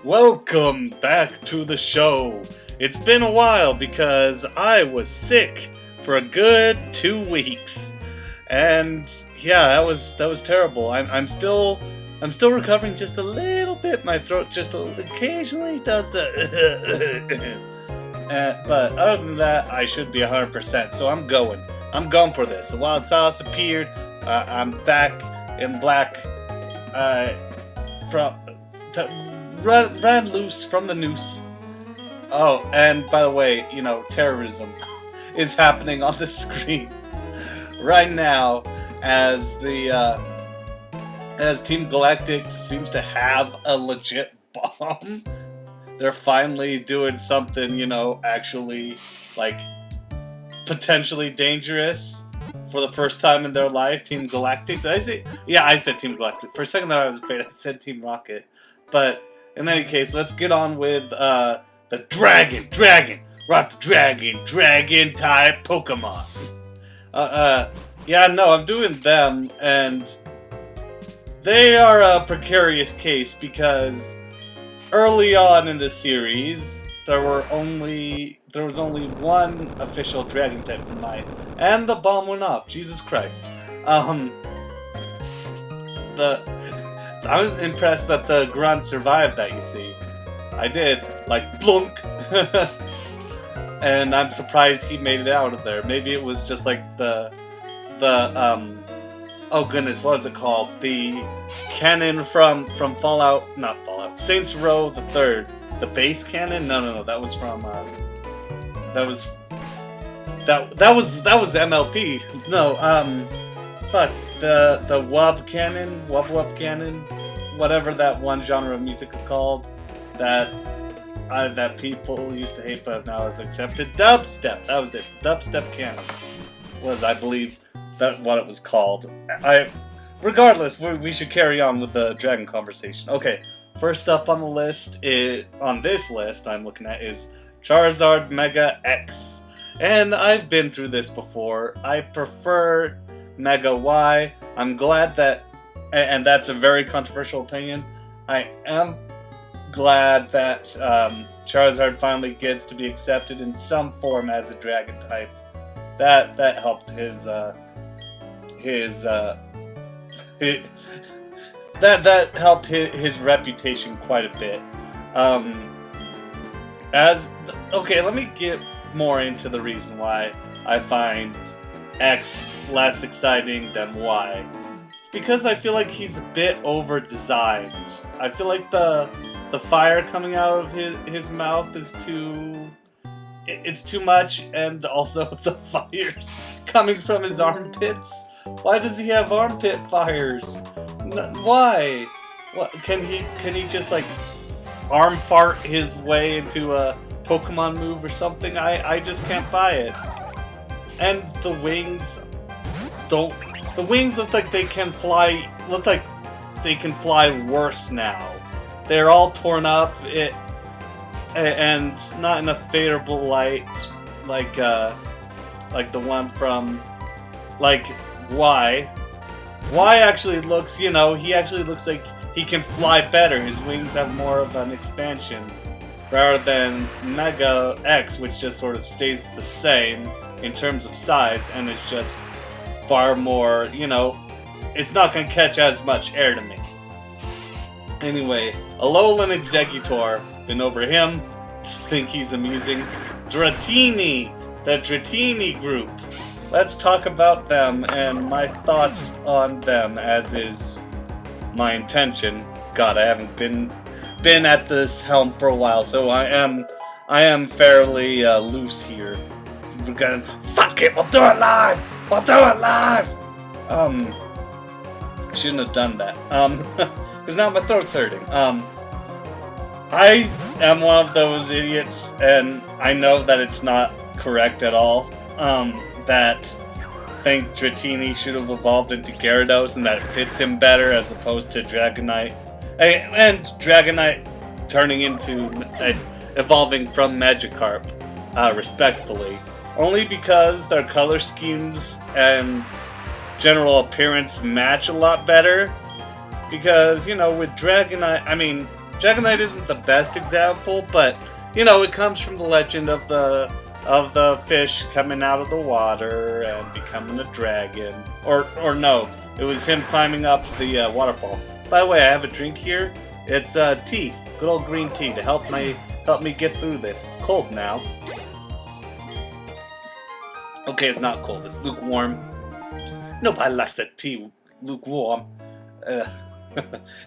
Welcome back to the show. It's been a while because I was sick for a good 2 weeks, and yeah, that was terrible. I'm still recovering just a little bit. My throat just occasionally does the. But other than that, I should be 100%. So I'm going for this. The wild sauce appeared. I'm back in black. Ran loose from the noose. Oh, and by the way, terrorism is happening on the screen right now as as Team Galactic seems to have a legit bomb. They're finally doing something, actually, potentially dangerous for the first time in their life. Team Galactic. Did I say? Yeah, I said Team Galactic. For a second there I was afraid I said Team Rocket. But in any case, let's get on with the dragon type Pokemon. I'm doing them, and they are a precarious case because early on in the series there was only one official dragon type for mine, and the bomb went off. Jesus Christ. I was impressed that the grunt survived that, you see. I did, blunk. And I'm surprised he made it out of there. Maybe it was just oh goodness, what is it called? The cannon from not Fallout, Saints Row the Third. The base cannon? No, that was from, that was MLP. No, fuck. The wub cannon, whatever that one genre of music is called, that people used to hate but now is accepted. Dubstep, that was it. Dubstep cannon was, I believe, what it was called. Regardless, we should carry on with the dragon conversation. Okay, first up on the list on this list I'm looking at is Charizard Mega X, and I've been through this before. I prefer Mega Y. I'm glad that, and that's a very controversial opinion, I am glad that Charizard finally gets to be accepted in some form as a dragon type. That helped that helped his reputation quite a bit. Okay, let me get more into the reason why I find X less exciting than Y. It's because I feel like he's a bit over-designed. I feel like the fire coming out of his mouth is it's too much, and also the fires coming from his armpits. Why does he have armpit fires? Why? What can he just arm fart his way into a Pokemon move or something? I just can't buy it. And the wings look like they can fly. Look like they can fly worse now. They're all torn up, and not in a favorable light, like the one from Y. Y actually looks, he actually looks like he can fly better. His wings have more of an expansion, rather than Mega X, which just sort of stays the same in terms of size, and it's just far more, it's not going to catch as much air to me. Anyway, Alolan Exeggutor, been over him, think he's amusing. Dratini, the Dratini group. Let's talk about them and my thoughts on them, as is my intention. God, I haven't been at this helm for a while, so I am fairly loose here. We're gonna fuck it. We'll do it live. Shouldn't have done that. Because now my throat's hurting. I am one of those idiots, and I know that it's not correct at all. That think Dratini should have evolved into Gyarados, and that it fits him better as opposed to Dragonite, and Dragonite turning into evolving from Magikarp, respectfully. Only because their color schemes and general appearance match a lot better. Because, with Dragonite, Dragonite isn't the best example, but you know, it comes from the legend of the fish coming out of the water and becoming a dragon. Or no, it was him climbing up the waterfall. By the way, I have a drink here. It's tea, good old green tea, to help me get through this. It's cold now. Okay, it's not cold. It's lukewarm. Nobody likes that tea lukewarm.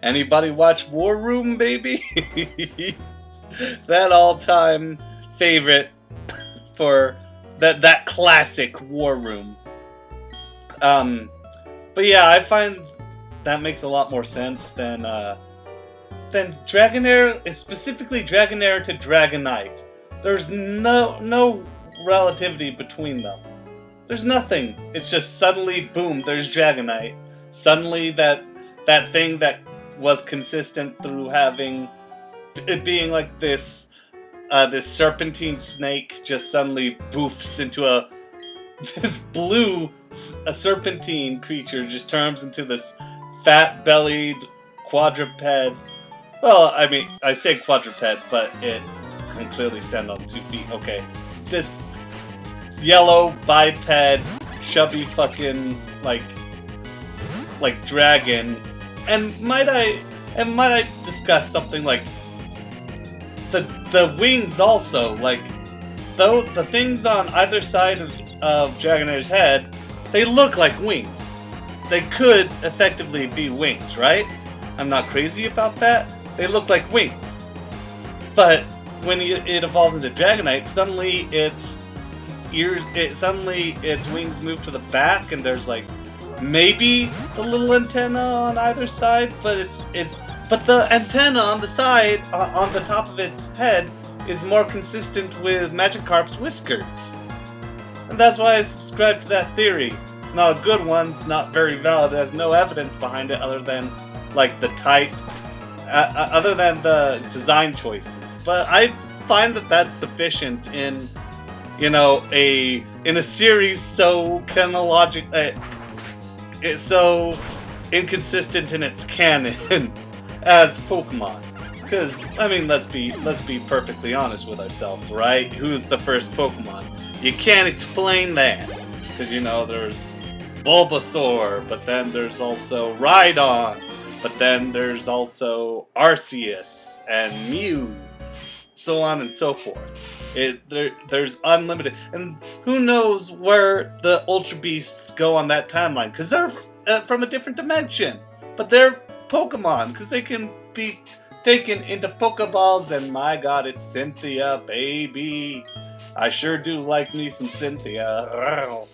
Anybody watch War Room, baby? That all-time favorite for that classic War Room. But yeah, I find that makes a lot more sense than Dragonair, specifically Dragonair to Dragonite. There's no relativity between them. There's nothing. It's just suddenly, boom, there's Dragonite. Suddenly that thing that was consistent through having it being like this serpentine snake just suddenly boofs into this blue serpentine creature, just turns into this fat-bellied quadruped. Well, I mean, I say quadruped, but it can clearly stand on 2 feet. Okay, this yellow biped, chubby fucking like dragon. And might I discuss something like the wings also, like though the things on either side of Dragonair's head, they look like wings. They could effectively be wings, right? I'm not crazy about that. They look like wings. But when it evolves into Dragonite, suddenly its wings move to the back, and there's like maybe a little antenna on either side, but but the antenna on the side, on the top of its head, is more consistent with Magikarp's whiskers. And that's why I subscribe to that theory. It's not a good one, it's not very valid, it has no evidence behind it other than, like, the type, other than the design choices. But I find that that's sufficient in, you know, in a series so it's so inconsistent in its canon as Pokemon. Because, I mean, let's be perfectly honest with ourselves, right? Who's the first Pokemon? You can't explain that. Because, you know, there's Bulbasaur, but then there's also Rhydon, but then there's also Arceus and Mew, so on and so forth. There's unlimited, and who knows where the Ultra Beasts go on that timeline, because they're from a different dimension, but they're Pokemon, because they can be taken into Pokeballs, and my god, it's Cynthia, baby. I sure do like me some Cynthia.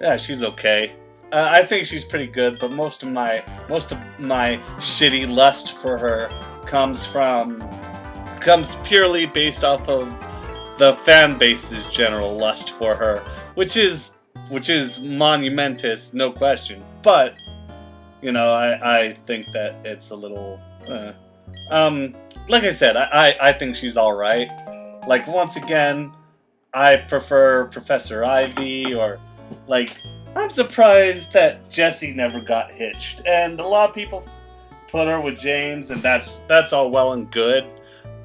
Yeah, she's okay. I think she's pretty good, but most of my shitty lust for her comes purely based off of the fan base's general lust for her, which is monumentous, no question. But you know, I think that it's a little, like I said, I think she's all right. Like, once again, I prefer Professor Ivy, or like, I'm surprised that Jessie never got hitched, and a lot of people put her with James, and that's all well and good.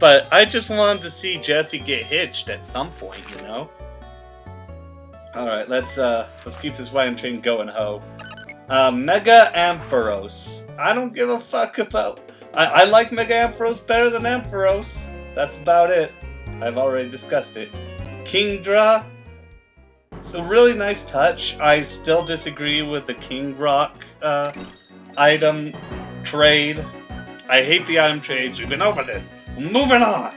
But I just wanted to see Jessie get hitched at some point, you know? Alright, let's keep this wagon train going, ho. Mega Ampharos. I don't give a fuck about... I like Mega Ampharos better than Ampharos. That's about it. I've already discussed it. Kingdra. It's a really nice touch. I still disagree with the King Rock item trade. I hate the item trades. We've been over this. Moving on!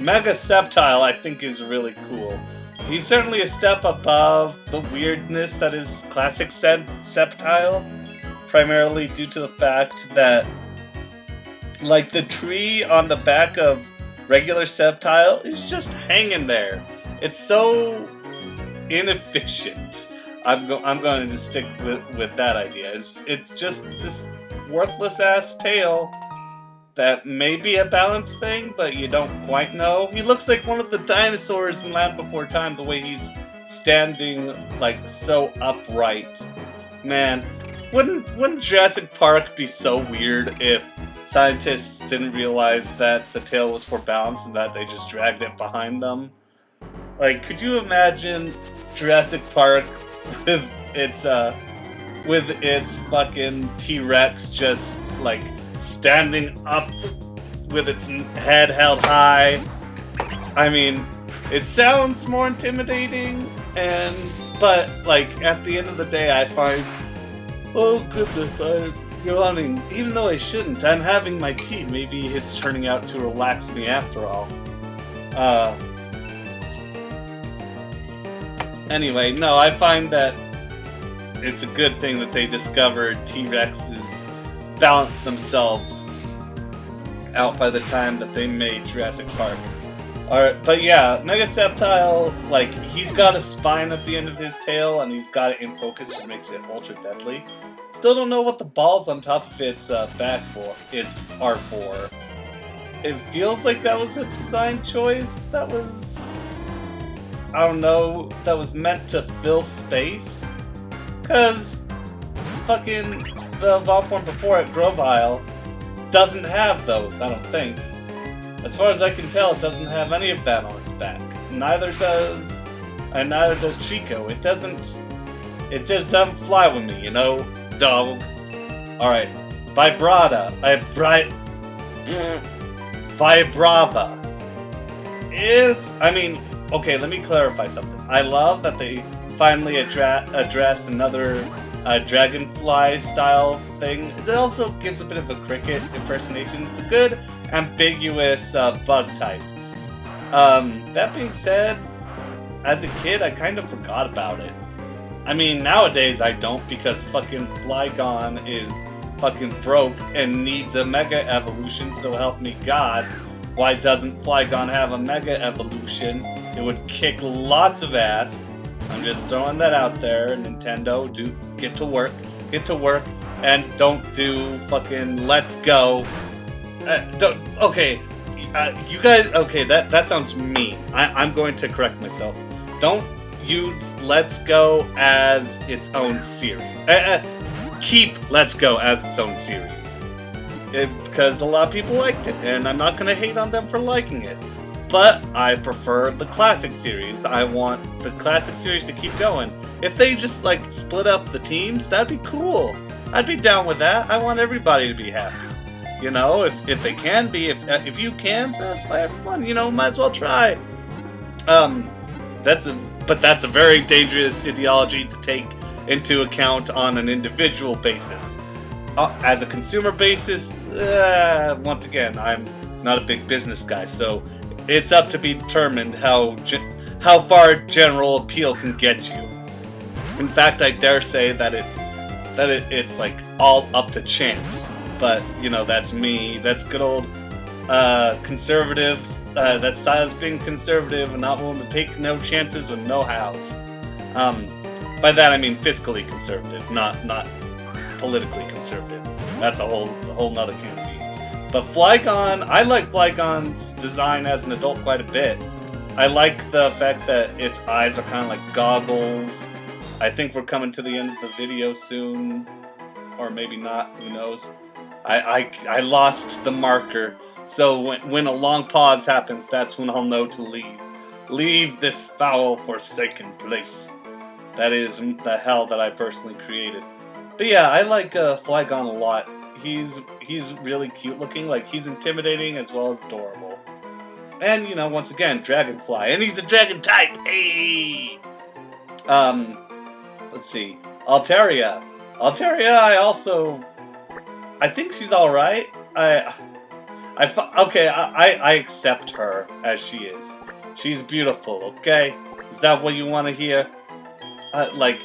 Mega Sceptile, I think, is really cool. He's certainly a step above the weirdness that is classic Sceptile, primarily due to the fact that, like, the tree on the back of regular Sceptile is just hanging there. It's so inefficient. I'm going to just stick with that idea. It's just this worthless-ass tail that may be a balance thing, but you don't quite know. He looks like one of the dinosaurs in Land Before Time, the way he's standing, like, so upright. Man, wouldn't Jurassic Park be so weird if scientists didn't realize that the tail was for balance and that they just dragged it behind them. Like, could you imagine Jurassic Park with its fucking T-Rex just, like, standing up with its head held high? I mean, it sounds more intimidating, but, like, at the end of the day, I find, oh goodness, I'm yawning. Even though I shouldn't, I'm having my tea. Maybe it's turning out to relax me after all. Anyway, no, I find that it's a good thing that they discovered T-Rexes balance themselves out by the time that they made Jurassic Park. Alright, but yeah, Megaseptile, like, he's got a spine at the end of his tail, and he's got it in focus, which makes it ultra deadly. Still don't know what the balls on top of its back are for. It feels like that was a design choice that was, I don't know, that was meant to fill space. Cause fucking the evolved form before it, Grovyle, doesn't have those, I don't think. As far as I can tell, it doesn't have any of that on its back. Neither does Trico. It just doesn't fly with me, you know, dog. Alright, Vibrava. I mean, okay, let me clarify something. I love that they finally addressed another dragonfly style thing. It also gives a bit of a cricket impersonation. It's a good, ambiguous bug type. That being said, as a kid, I kind of forgot about it. I mean, nowadays I don't, because fucking Flygon is fucking broke and needs a Mega Evolution, so help me God. Why doesn't Flygon have a Mega Evolution? It would kick lots of ass. I'm just throwing that out there. Nintendo, get to work, and don't do fucking Let's Go. You guys, okay, that sounds mean. I'm going to correct myself. Don't use Let's Go as its own series. Keep Let's Go as its own series. Because a lot of people liked it, and I'm not going to hate on them for liking it. But I prefer the classic series. I want the classic series to keep going. If they just, like, split up the teams, that'd be cool. I'd be down with that. I want everybody to be happy. You know, if they can be, if you can satisfy everyone, you know, might as well try. That's a very dangerous ideology to take into account on an individual basis. As a consumer basis, once again, I'm not a big business guy, so it's up to be determined how far general appeal can get you. In fact, I dare say that it's like all up to chance. But you know, that's me. That's good old conservatives. That's Silas being conservative and not willing to take no chances with no hows. By that I mean fiscally conservative, not politically conservative. That's a whole nother can of beans. But Flygon, I like Flygon's design as an adult quite a bit. I like the fact that its eyes are kind of like goggles. I think we're coming to the end of the video soon, or maybe not. Who knows? I lost the marker, so when a long pause happens, that's when I'll know to leave. Leave this foul, forsaken place. That is the hell that I personally created. But yeah, I like Flygon a lot. He's really cute looking, like he's intimidating as well as adorable. And you know, once again, Dragonfly, and he's a dragon type. Hey. Let's see, Altaria. I think she's all right. I accept her as she is. She's beautiful. Okay, is that what you want to hear? Like,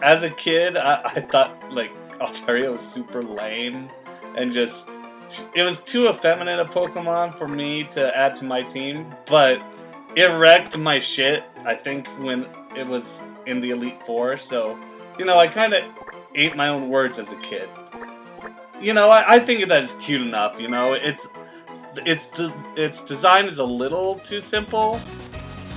as a kid, I thought like Altaria was super lame, and just it was too effeminate a Pokemon for me to add to my team. But it wrecked my shit, I think, when it was in the Elite Four. So, you know, I kind of ate my own words as a kid. You know, I think that's cute enough. You know, its design is a little too simple.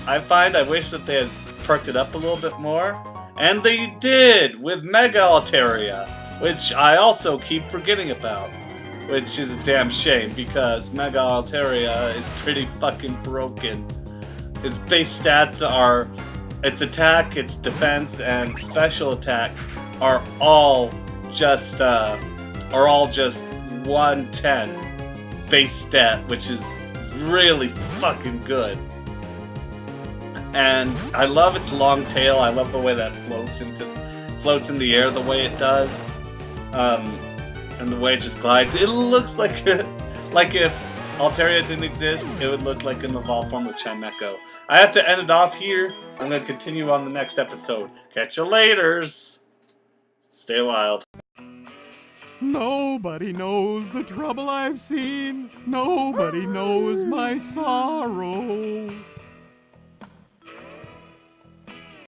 I find I wish that they had perked it up a little bit more, and they did with Mega Altaria, which I also keep forgetting about. which is a damn shame because Mega Altaria is pretty fucking broken. Its base stats are its attack, its defense, and special attack are all just 110 base stat, which is really fucking good. And I love its long tail. I love the way that floats in the air the way it does, and the way it just glides. It looks like if Altaria didn't exist, it would look like an evolved form of Chimecho. I have to end it off here. I'm gonna continue on the next episode. Catch you laters. Stay wild. Nobody knows the trouble I've seen. Nobody knows my sorrow.